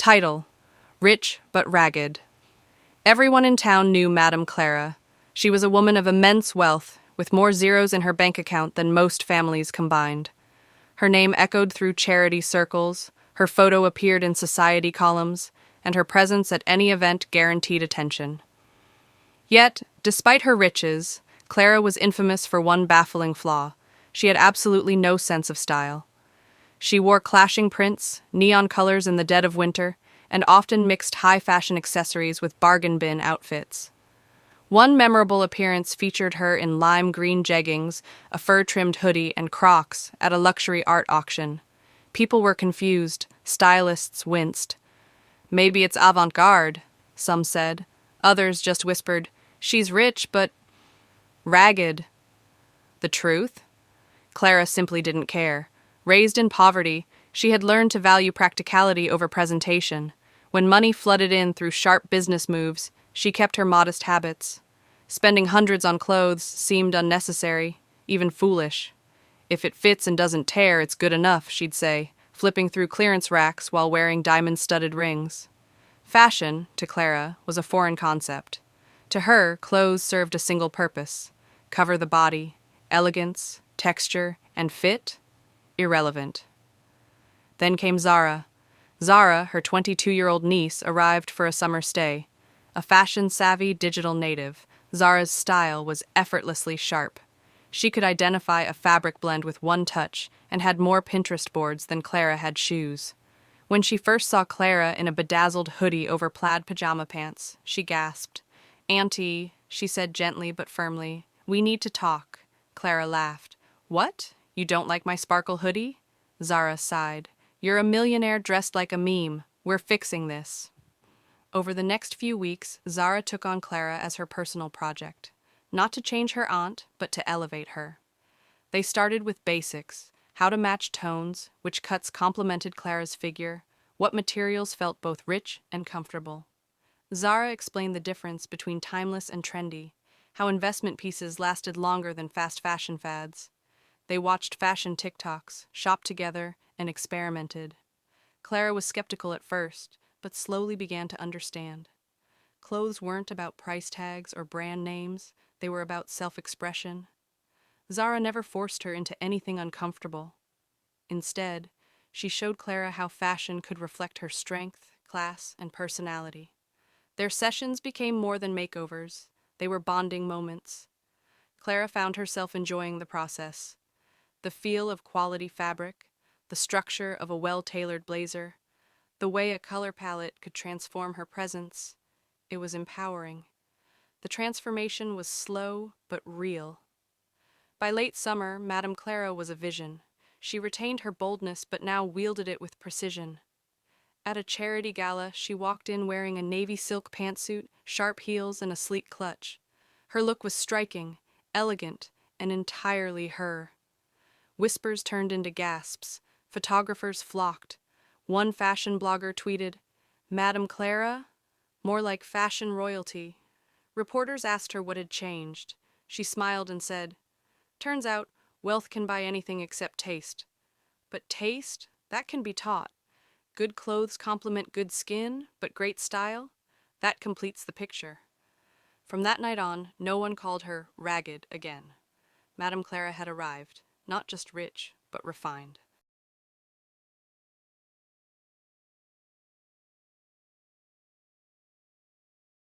Title: Rich but Ragged. Everyone in town knew Madame Clara. She was a woman of immense wealth, with more zeros in her bank account than most families combined. Her name echoed through charity circles, her photo appeared in society columns, and her presence at any event guaranteed attention. Yet, despite her riches, Clara was infamous for one baffling flaw. She had absolutely no sense of style. She wore clashing prints, neon colors in the dead of winter, and often mixed high-fashion accessories with bargain bin outfits. One memorable appearance featured her in lime green jeggings, a fur-trimmed hoodie, and Crocs at a luxury art auction. People were confused, stylists winced. "Maybe it's avant-garde," some said. Others just whispered, "She's rich, but ragged." The truth? Clara simply didn't care. Raised in poverty, she had learned to value practicality over presentation. When money flooded in through sharp business moves, she kept her modest habits. Spending hundreds on clothes seemed unnecessary, even foolish. "If it fits and doesn't tear, it's good enough," she'd say, flipping through clearance racks while wearing diamond-studded rings. Fashion, to Clara, was a foreign concept. To her, clothes served a single purpose: cover the body. Elegance, texture, and fit? Irrelevant. Then came Zara. Zara, her 22-year-old niece, arrived for a summer stay. A fashion-savvy digital native, Zara's style was effortlessly sharp. She could identify a fabric blend with one touch and had more Pinterest boards than Clara had shoes. When she first saw Clara in a bedazzled hoodie over plaid pajama pants, she gasped. "Auntie," she said gently but firmly, "we need to talk." Clara laughed. "What? You don't like my sparkle hoodie?" Zara sighed. "You're a millionaire dressed like a meme. We're fixing this." Over the next few weeks, Zara took on Clara as her personal project. Not to change her aunt, but to elevate her. They started with basics: how to match tones, which cuts complemented Clara's figure, what materials felt both rich and comfortable. Zara explained the difference between timeless and trendy, how investment pieces lasted longer than fast fashion fads. They watched fashion TikToks, shopped together, and experimented. Clara was skeptical at first, but slowly began to understand. Clothes weren't about price tags or brand names, they were about self-expression. Zara never forced her into anything uncomfortable. Instead, she showed Clara how fashion could reflect her strength, class, and personality. Their sessions became more than makeovers, they were bonding moments. Clara found herself enjoying the process. The feel of quality fabric, the structure of a well-tailored blazer, the way a color palette could transform her presence. It was empowering. The transformation was slow but real. By late summer, Madame Clara was a vision. She retained her boldness but now wielded it with precision. At a charity gala, she walked in wearing a navy silk pantsuit, sharp heels, and a sleek clutch. Her look was striking, elegant, and entirely her. Whispers turned into gasps. Photographers flocked. One fashion blogger tweeted, "Madame Clara? More like fashion royalty." Reporters asked her what had changed. She smiled and said, "Turns out, wealth can buy anything except taste. But taste? That can be taught. Good clothes complement good skin, but great style? That completes the picture." From that night on, no one called her ragged again. Madame Clara had arrived, not just rich, but refined.